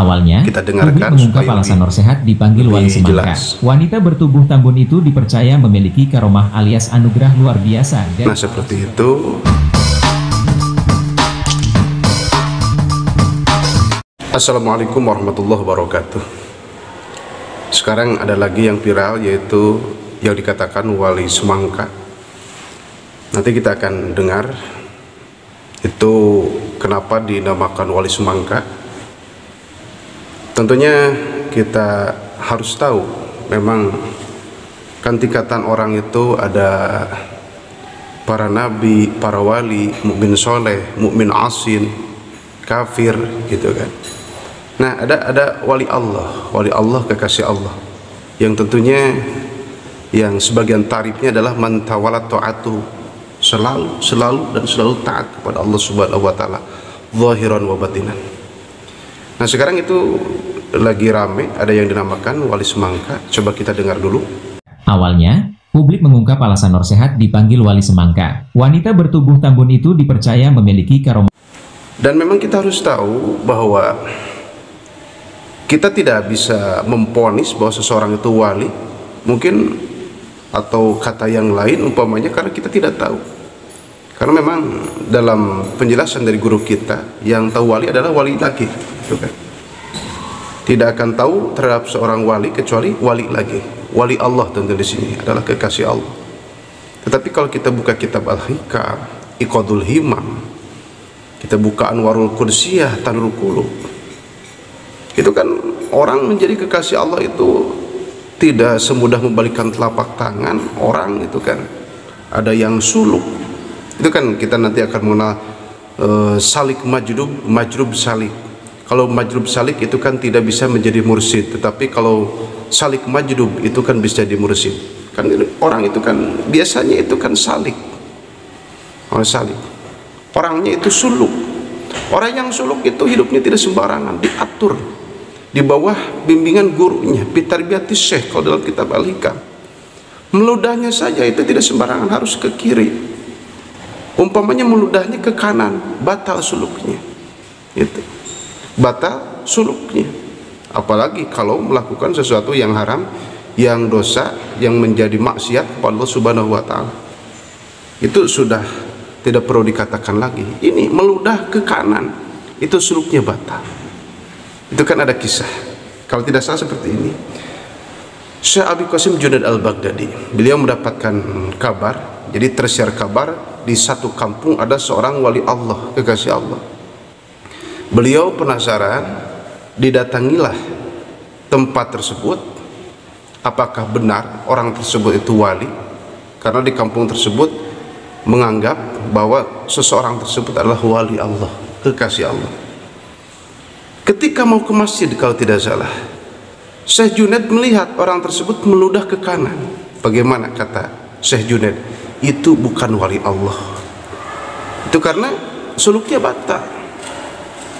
Awalnya, kita publik dengarkan mengungkap supaya alasan Nur Sehat dipanggil wali lebih semangka. jelas. Wanita bertubuh tambun itu dipercaya memiliki karomah alias anugerah luar biasa. Nah, seperti itu. Assalamualaikum warahmatullahi wabarakatuh. Sekarang ada lagi yang viral, yaitu yang dikatakan wali semangka. Nanti kita akan dengar itu kenapa dinamakan wali semangka. Tentunya kita harus tahu, memang kan tingkatan orang itu ada para nabi, para wali, mukmin soleh, mukmin asin, kafir, gitu kan. Nah, ada wali Allah kekasih Allah, yang tentunya yang sebagian tarifnya adalah man tawalla ta'atu, selalu taat kepada Allah Subhanahu wa taala, zahiran wa batinan. Nah, sekarang itu lagi rame, ada yang dinamakan wali semangka. Coba kita dengar dulu. Awalnya, publik mengungkap alasan Nur Sehat dipanggil wali semangka. Wanita bertubuh tambun itu dipercaya memiliki karomah. Dan memang kita harus tahu bahwa kita tidak bisa memponis bahwa seseorang itu wali, mungkin, atau kata yang lain umpamanya, karena kita tidak tahu. Karena memang dalam penjelasan dari guru kita, yang tahu wali adalah wali lagi, gitu kan. Tidak akan tahu terhadap seorang wali kecuali wali lagi. Wali Allah tentu di sini adalah kekasih Allah. Tetapi kalau kita buka kitab Al-Hikam, Iqadul Himam, kita buka Anwarul Qudsiyah, Tanurul Qulub, itu kan orang menjadi kekasih Allah itu tidak semudah membalikkan telapak tangan orang, itu kan ada yang suluk. Itu kan kita nanti akan mengenal salik majrub salik. Kalau majrub salik itu kan tidak bisa menjadi mursyid, tetapi kalau salik majrub itu kan bisa jadi mursyid. Kan orang itu kan biasanya itu kan salik, orang salik, orangnya itu suluk. Orang yang suluk itu hidupnya tidak sembarangan, diatur di bawah bimbingan gurunya, bitarbiyatis syekh. Kalau dalam kitab Al-Hikam, meludahnya saja itu tidak sembarangan, harus ke kiri. Umpamanya meludahnya ke kanan, batal suluknya, itu batal suluknya. Apalagi kalau melakukan sesuatu yang haram, yang dosa, yang menjadi maksiat kepada Allah Subhanahu wa taala, itu sudah tidak perlu dikatakan lagi. Ini meludah ke kanan, itu suluknya batal. Itu kan ada kisah, kalau tidak salah seperti ini. Syekh Abi Qasim Junaid Al-Baghdadi, beliau mendapatkan kabar, jadi tersiar kabar di satu kampung ada seorang wali Allah, kekasih Allah. Beliau penasaran, didatangilah tempat tersebut, apakah benar orang tersebut itu wali, karena di kampung tersebut menganggap bahwa seseorang tersebut adalah wali Allah, kekasih Allah. Ketika mau ke masjid, kalau tidak salah, Syekh Junaid melihat orang tersebut meludah ke kanan. Bagaimana kata Syekh Junaid? Itu bukan wali Allah. Itu karena suluknya batal.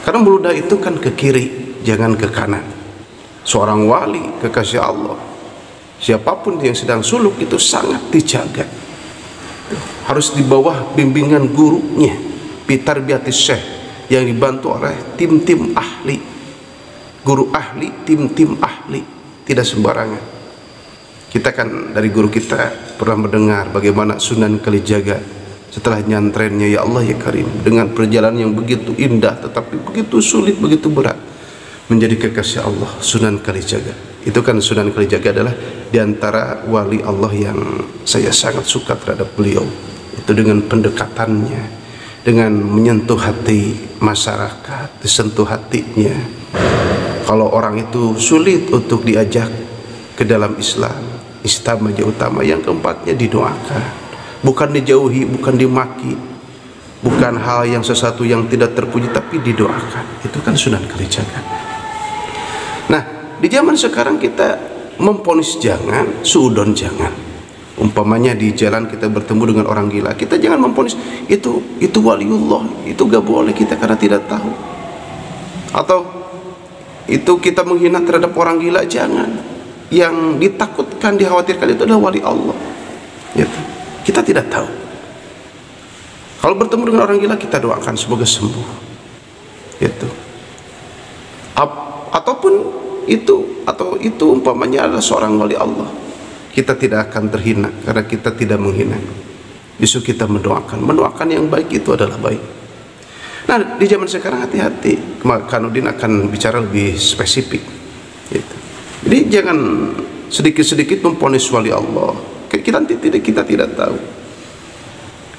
Karena meludah itu kan ke kiri, jangan ke kanan. Seorang wali, kekasih Allah, siapapun yang sedang suluk itu sangat dijaga, harus di bawah bimbingan gurunya, bitarbiyatis syekh, yang dibantu oleh tim-tim ahli, guru ahli, tim-tim ahli, tidak sembarangan. Kita kan dari guru kita pernah mendengar bagaimana Sunan Kalijaga setelah nyantrennya, ya Allah ya Karim, dengan perjalanan yang begitu indah tetapi begitu sulit, begitu berat, menjadi kekasih Allah, Sunan Kalijaga. Itu kan Sunan Kalijaga adalah diantara wali Allah yang saya sangat suka terhadap beliau. Itu dengan pendekatannya, dengan menyentuh hati masyarakat, disentuh hatinya. Kalau orang itu sulit untuk diajak ke dalam Islam, istiqamah utama. Yang keempatnya didoakan, bukan dijauhi, bukan dimaki, bukan hal yang sesuatu yang tidak terpuji, tapi didoakan. Itu kan Sunan Kalijaga. Nah, di zaman sekarang kita memponis jangan, suudon jangan. Umpamanya di jalan kita bertemu dengan orang gila, kita jangan memponis itu waliullah, itu gak boleh kita karena tidak tahu. Atau itu kita menghina terhadap orang gila, jangan. Yang ditakutkan, dikhawatirkan itu adalah wali Allah, gitu. Kita tidak tahu. Kalau bertemu dengan orang gila, kita doakan semoga sembuh, gitu. ataupun itu umpamanya adalah seorang wali Allah, kita tidak akan terhina karena kita tidak menghina. Justru kita mendoakan yang baik itu adalah baik. Nah, di zaman sekarang hati-hati, Kanudin akan bicara lebih spesifik gitu. Jadi jangan sedikit-sedikit memponis wali Allah, kita tidak tahu.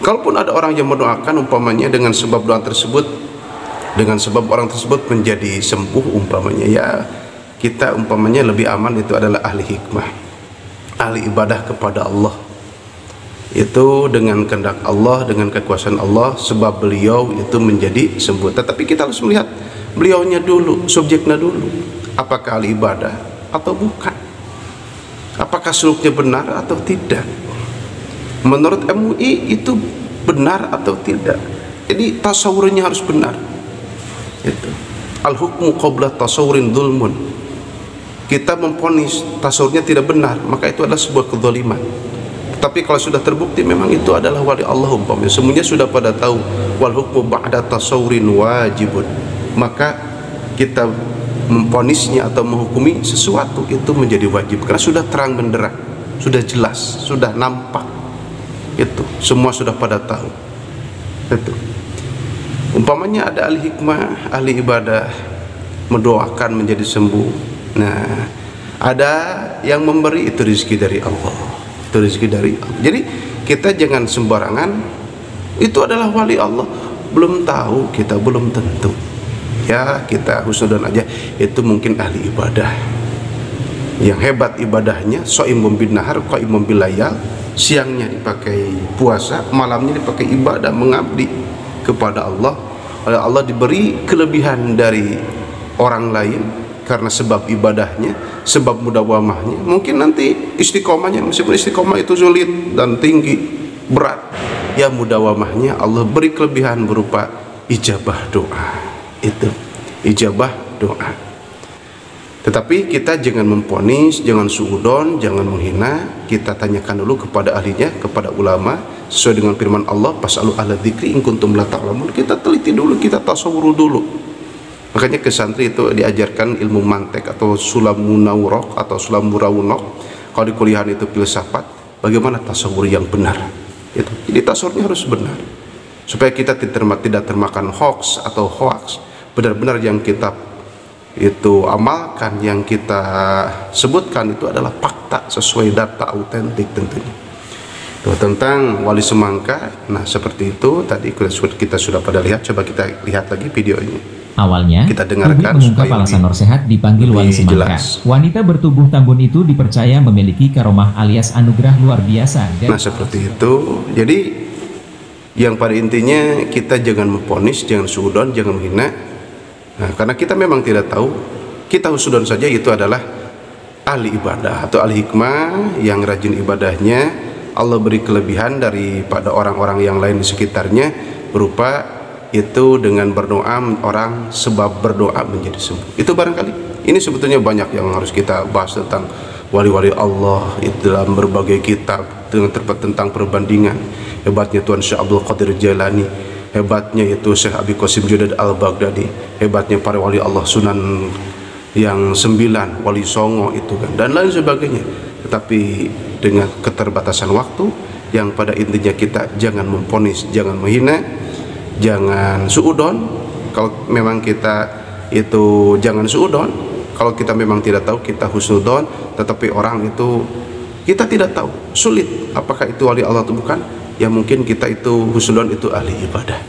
Kalaupun ada orang yang mendoakan umpamanya dengan sebab doa tersebut, dengan sebab orang tersebut menjadi sembuh umpamanya, ya kita umpamanya lebih aman itu adalah ahli hikmah, ahli ibadah kepada Allah, itu dengan kehendak Allah, dengan kekuasaan Allah, sebab beliau itu menjadi sembuh. Tetapi kita harus melihat beliaunya dulu, subjeknya dulu, apakah ahli ibadah atau bukan, apakah suluknya benar atau tidak, menurut MUI itu benar atau tidak. Jadi tasawurnya harus benar. Itu al-hukmu qabla tasawurin dzulmun. Kita memponis tasawurnya tidak benar, maka itu adalah sebuah kezaliman. Tapi kalau sudah terbukti memang itu adalah wali Allah umpamanya, semuanya sudah pada tahu wal hukmu ba'da tasawurin wajibun, maka kita memponisnya atau menghukumi sesuatu itu menjadi wajib karena sudah terang benderang, sudah jelas, sudah nampak. Itu semua sudah pada tahu. Itu umpamanya ada ahli hikmah, ahli ibadah mendoakan menjadi sembuh. Nah, ada yang memberi, itu rezeki dari Allah, itu rezeki dari Allah. Jadi kita jangan sembarangan, itu adalah wali Allah, belum tahu, kita belum tentu. Ya kita husnudzon aja, itu mungkin ahli ibadah yang hebat ibadahnya, shaimun bin nahar qaimun bil layal, siangnya dipakai puasa, malamnya dipakai ibadah, mengabdi kepada Allah. Oleh Allah diberi kelebihan dari orang lain karena sebab ibadahnya, sebab mudawamahnya. Mungkin nanti istiqomahnya, meskipun istiqomah itu sulit dan tinggi, berat, ya mudawamahnya Allah beri kelebihan berupa ijabah doa. Itu ijabah doa. Tetapi kita jangan memponis, jangan suudon, jangan menghina. Kita tanyakan dulu kepada ahlinya, kepada ulama, sesuai dengan firman Allah, fasalu ahla dzikri in kuntum la ta'lamun. Kita teliti dulu, kita tasawur dulu. Makanya ke santri itu diajarkan ilmu mantek atau sulamunawrok atau sulamurawunok. Kalau di kuliahan itu filsafat, bagaimana tasawur yang benar. Itu. Jadi tasawurnya harus benar, supaya kita tidak termakan hoax atau hoax. Benar-benar yang kita itu amalkan, yang kita sebutkan itu adalah fakta sesuai data autentik tentunya. Itu tentang wali semangka. Nah seperti itu tadi kita sudah pada lihat. Coba kita lihat lagi video ini. Awalnya, kita dengarkan publik mengungkap alasan Nursehat dipanggil wali semangka. Jelas. Wanita bertubuh tambun itu dipercaya memiliki karomah alias anugerah luar biasa. Nah seperti itu. Jadi yang pada intinya kita jangan memponis, jangan suudon, jangan menghina. Nah, karena kita memang tidak tahu, kita husnudon saja itu adalah ahli ibadah atau ahli hikmah yang rajin ibadahnya. Allah beri kelebihan daripada orang-orang yang lain di sekitarnya berupa itu dengan berdoa orang, sebab berdoa menjadi sembuh. Itu barangkali ini sebetulnya banyak yang harus kita bahas tentang wali-wali Allah itu dalam berbagai kitab, dengan tentang perbandingan hebatnya Tuan Syekh Abdul Qadir Jailani, hebatnya itu Syekh Abi Qasim Junaid Al-Baghdadi, hebatnya para wali Allah Sunan yang 9, wali Songo itu kan, dan lain sebagainya. Tetapi dengan keterbatasan waktu, yang pada intinya kita jangan memponis, jangan menghina, jangan suudon. Kalau memang kita itu jangan suudon, kalau kita memang tidak tahu kita husnudon. Tetapi orang itu kita tidak tahu, sulit apakah itu wali Allah atau bukan. Ya mungkin kita itu husnudon itu ahli ibadah.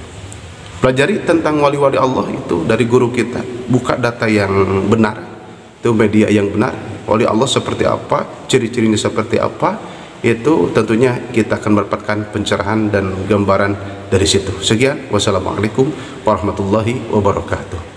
Pelajari tentang wali-wali Allah itu dari guru kita, buka data yang benar, itu media yang benar. Wali Allah seperti apa, ciri-cirinya seperti apa, itu tentunya kita akan mendapatkan pencerahan dan gambaran dari situ. Sekian, wassalamualaikum warahmatullahi wabarakatuh.